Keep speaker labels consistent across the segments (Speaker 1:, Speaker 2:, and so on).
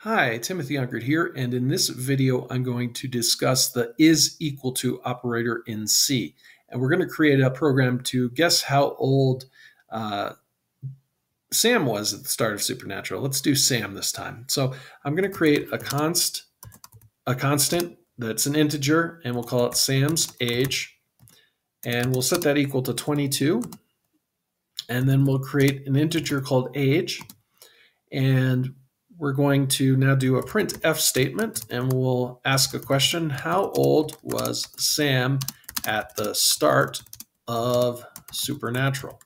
Speaker 1: Hi, Timothy Unkert here, and in this video I'm going to discuss the is equal to operator in C. And we're going to create a program to guess how old Sam was at the start of Supernatural. Let's do Sam this time. So I'm going to create a constant that's an integer, and we'll call it Sam's age. And we'll set that equal to 22. And then we'll create an integer called age. And we're going to now do a printf statement, and we'll ask a question. How old was Sam at the start of Supernatural?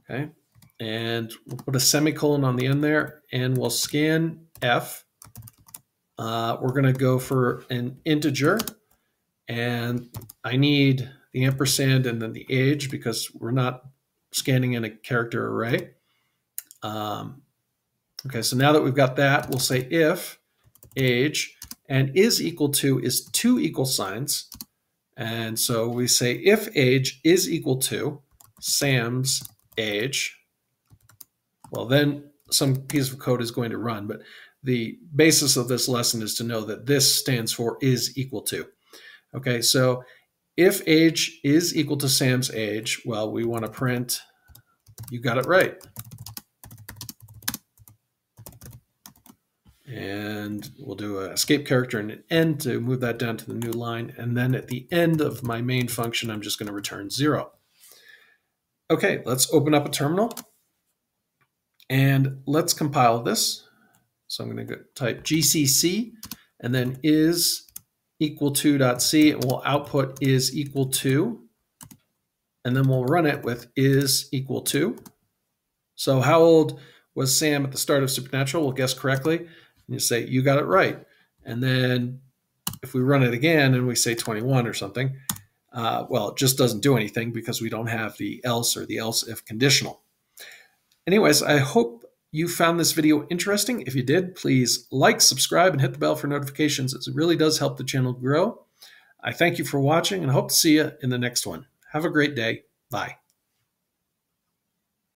Speaker 1: Okay, and we'll put a semicolon on the end there, and we'll scan F. We're going to go for an integer, and I need the ampersand and then the age because we're not scanning in a character array. Okay, so now that we've got that, we'll say if age and is equal to is two equal signs. And so we say if age is equal to Sam's age, well, then some piece of code is going to run. But the basis of this lesson is to know that this stands for is equal to. Okay, so if age is equal to Sam's age, well, we want to print, you got it right. And we'll do an escape character and an end to move that down to the new line. And then at the end of my main function, I'm just going to return 0. Okay, let's open up a terminal. And let's compile this. So I'm going to type GCC and then is equal to.c, and we'll output is equal to. And then we'll run it with is equal to. So how old was Sam at the start of Supernatural? We'll guess correctly. And you say, you got it right. And then if we run it again and we say 21 or something, well, it just doesn't do anything because we don't have the else or the else if conditional. Anyways, I hope you found this video interesting. If you did, please like, subscribe, and hit the bell for notifications. It really does help the channel grow. I thank you for watching and hope to see you in the next one. Have a great day. Bye.